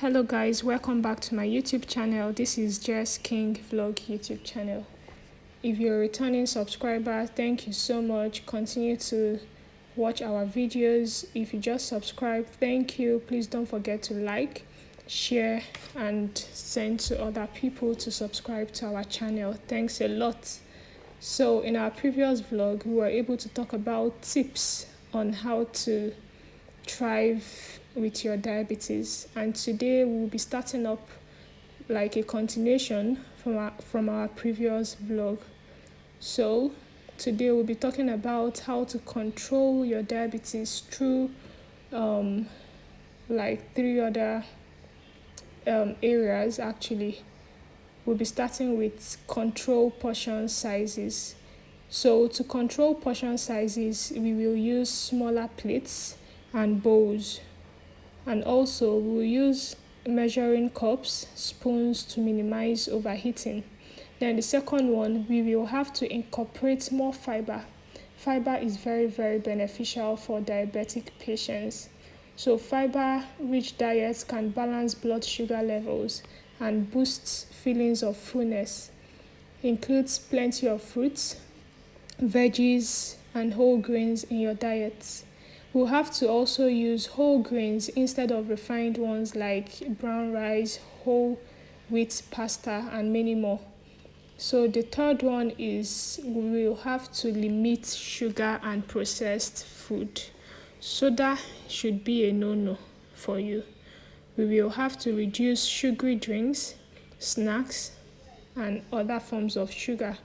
Hello guys, welcome back to my YouTube channel. This is Jess King Vlog YouTube channel. If you're a returning subscriber, thank you so much. Continue to watch our videos. If you just subscribed, thank you. Please don't forget to like, share and send to other people to subscribe to our channel. Thanks a lot. So in our previous vlog, we were able to talk about tips on how to thrive with your diabetes, and today we'll be starting up like a continuation from our previous vlog. So today we'll be talking about how to control your diabetes through like three other areas. Actually, we'll be starting with control portion sizes. So to control portion sizes, we will use smaller plates and bowls, and also we'll use measuring cups, spoons to minimize overheating. Then the second one, we will have to incorporate more fiber. Fiber is very beneficial for diabetic patients. So fiber-rich diets can balance blood sugar levels and boost feelings of fullness. Includes plenty of fruits, veggies and whole grains in your diet. We'll have to also use whole grains instead of refined ones like brown rice, whole wheat pasta, and many more. So the third one is we will have to limit sugar and processed food. Soda should be a no-no for you. We will have to reduce sugary drinks, snacks, and other forms of sugar.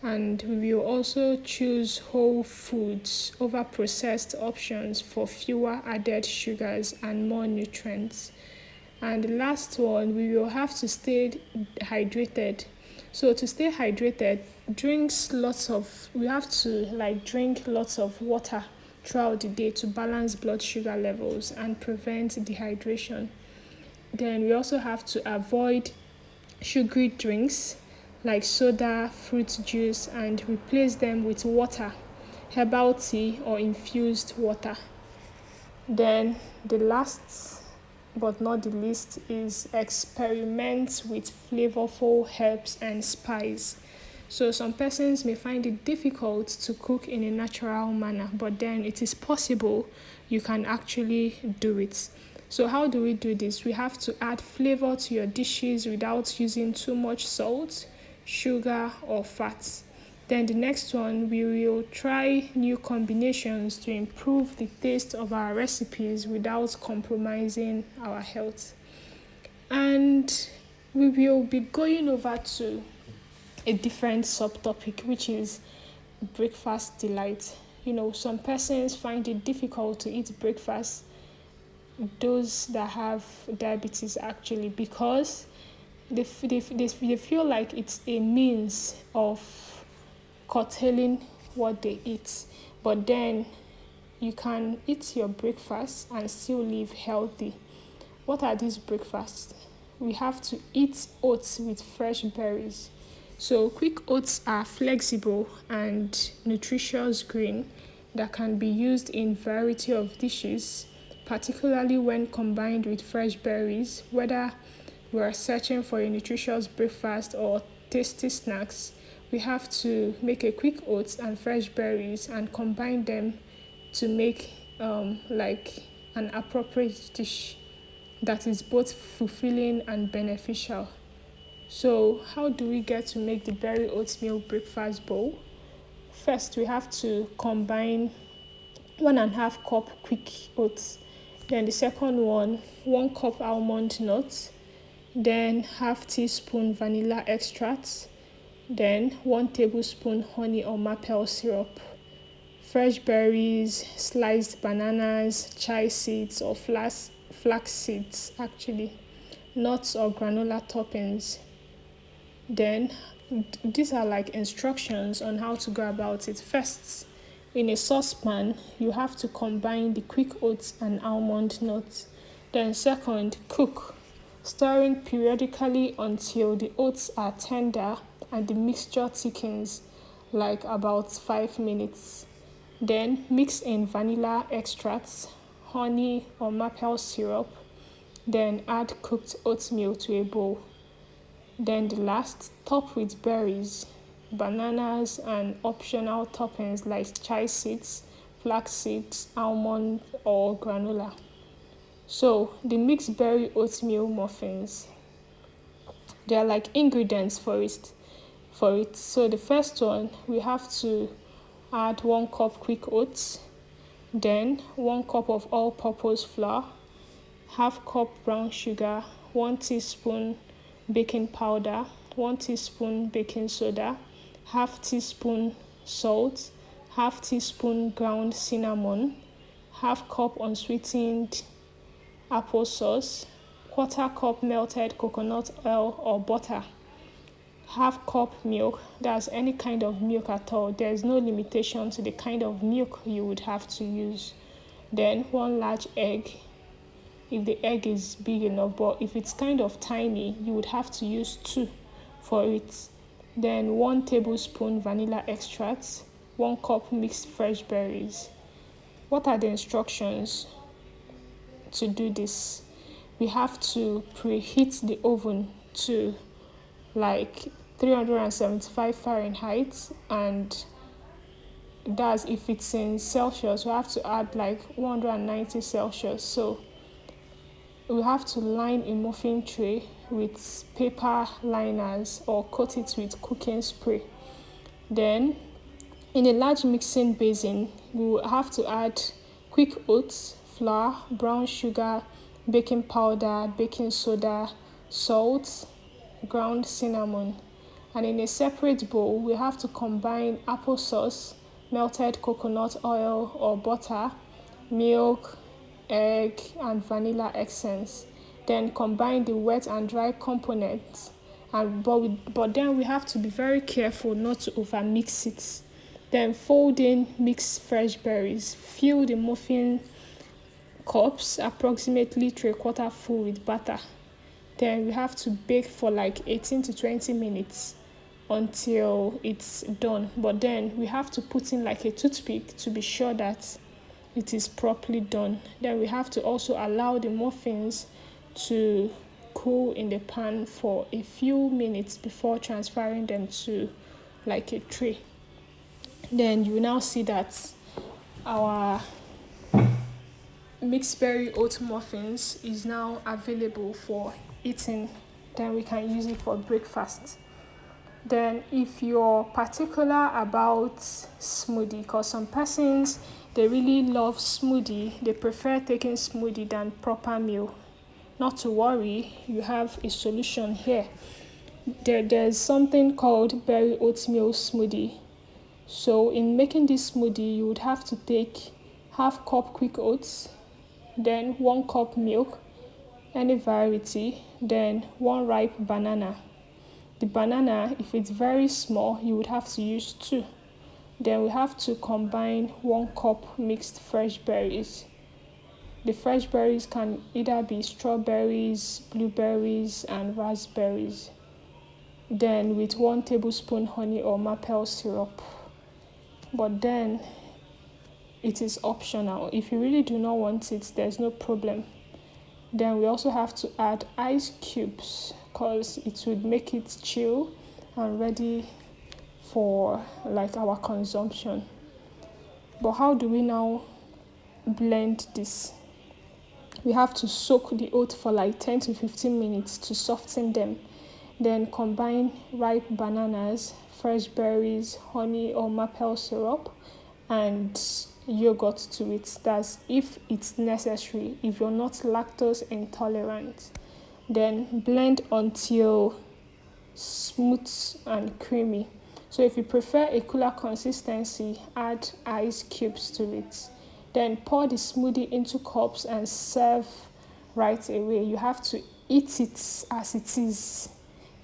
And we will also choose whole foods over processed options for fewer added sugars and more nutrients. And the last one, we will have to stay hydrated. So to stay hydrated, we have to drink lots of water throughout the day to balance blood sugar levels and prevent dehydration. Then we also have to avoid sugary drinks like soda, fruit juice, and replace them with water, herbal tea, or infused water. Then the last but not the least is experiment with flavorful herbs and spice. So some persons may find it difficult to cook in a natural manner, but then it is possible. You can actually do it. So how do we do this? We have to add flavor to your dishes without using too much salt, sugar, or fats. Then the next one, we will try new combinations to improve the taste of our recipes without compromising our health. And we will be going over to a different subtopic, which is breakfast delight. Some persons find it difficult to eat breakfast, those that have diabetes actually, because they feel like it's a means of curtailing what they eat. But then you can eat your breakfast and still live healthy. What are these breakfasts? We have to eat oats with fresh berries. So quick oats are flexible and nutritious grain that can be used in variety of dishes, particularly when combined with fresh berries. Whether we are searching for a nutritious breakfast or tasty snacks, we have to make a quick oats and fresh berries and combine them to make like an appropriate dish that is both fulfilling and beneficial. So how do we get to make the berry oatmeal breakfast bowl? First, we have to combine 1.5 cup quick oats. Then the second one, 1 cup almond nuts. Then half teaspoon vanilla extract. Then 1 tablespoon honey or maple syrup. Fresh berries, sliced bananas, chia seeds or flax seeds actually, nuts or granola toppings. Then these are like instructions on how to go about it. First, in a saucepan, you have to combine the quick oats and almond nuts. Then second, cook, stirring periodically until the oats are tender and the mixture thickens, like about 5 minutes. Then mix in vanilla extracts, honey or maple syrup, Then add cooked oatmeal to a bowl. Then the last, top with berries, bananas, and optional toppings like chia seeds, flax seeds, almond, or granola. So the mixed berry oatmeal muffins, they are like ingredients for it. So the first one, we have to add 1 cup quick oats, then 1 cup of all-purpose flour, half cup brown sugar, 1 teaspoon baking powder, 1 teaspoon baking soda, half teaspoon salt, half teaspoon ground cinnamon, half cup unsweetened applesauce, quarter cup melted coconut oil or butter, half cup milk. That's any kind of milk at all. There's no limitation to the kind of milk you would have to use. Then 1 large egg, if the egg is big enough, but if it's kind of tiny, you would have to use 2 for it. Then 1 tablespoon vanilla extract, 1 cup mixed fresh berries. What are the instructions to do this? We have to preheat the oven to like 375 Fahrenheit, and that's if it's in Celsius, we have to add like 190 Celsius. So we have to line a muffin tray with paper liners or coat it with cooking spray. Then in a large mixing basin, we will have to add quick oats, flour, brown sugar, baking powder, baking soda, salt, ground cinnamon. And in a separate bowl, we have to combine applesauce, melted coconut oil or butter, milk, egg, and vanilla essence. Then combine the wet and dry components. But then we have to be very careful not to overmix it. Then fold in mixed fresh berries. Fill the muffin cups approximately 3/4 full with batter. Then we have to bake for like 18 to 20 minutes until it's done. But then we have to put in like a toothpick to be sure that it is properly done. Then we have to also allow the muffins to cool in the pan for a few minutes before transferring them to like a tray. Then you now see that our mixed berry oat muffins is now available for eating. Then we can use it for breakfast. Then if you're particular about smoothie, because some persons, they really love smoothie, they prefer taking smoothie than proper meal, not to worry, you have a solution here. There's something called berry oatmeal smoothie. So in making this smoothie, you would have to take half cup quick oats, then 1 cup milk, any variety, then 1 ripe banana. The banana, if it's very small, you would have to use 2. Then we have to combine 1 cup mixed fresh berries. The fresh berries can either be strawberries, blueberries, and raspberries. Then with 1 tablespoon honey or maple syrup. But then it is optional. If you really do not want it, there's no problem. Then we also have to add ice cubes because it would make it chill and ready for like our consumption. But how do we now blend this? We have to soak the oat for like 10 to 15 minutes to soften them. Then combine ripe bananas, fresh berries, honey or maple syrup, and yogurt to it. That's if it's necessary, if you're not lactose intolerant. Then blend until smooth and creamy. So if you prefer a cooler consistency, add ice cubes to it. Then pour the smoothie into cups and serve right away. You have to eat it as it is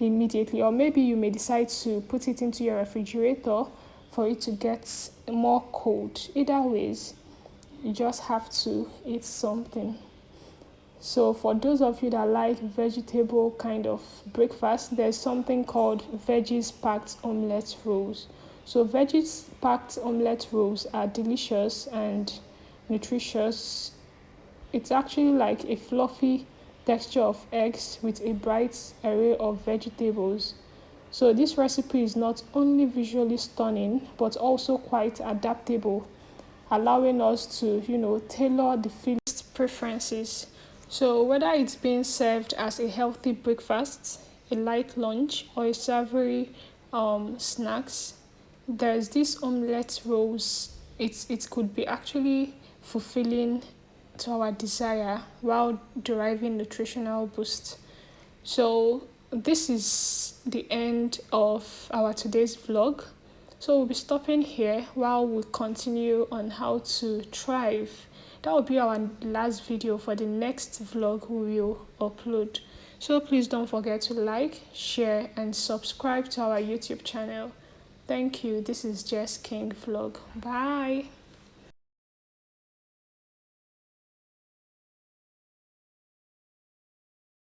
immediately, or maybe you may decide to put it into your refrigerator for it to get more cold. Either ways, you just have to eat something. So for those of you that like vegetable kind of breakfast, there's something called veggies packed omelette rolls. So veggies packed omelette rolls are delicious and nutritious. It's actually like a fluffy texture of eggs with a bright array of vegetables. So this recipe is not only visually stunning but also quite adaptable, allowing us to, tailor the feast preferences. So whether it's being served as a healthy breakfast, a light lunch, or a savory snacks, there's this omelette rolls. It could be actually fulfilling to our desire while deriving nutritional boost. So this is the end of our today's vlog. So we'll be stopping here while we continue on how to thrive. That will be our last video. For the next vlog we will upload. So please don't forget to like, share, and subscribe to our YouTube channel. Thank you. This is Jess King Vlog. Bye.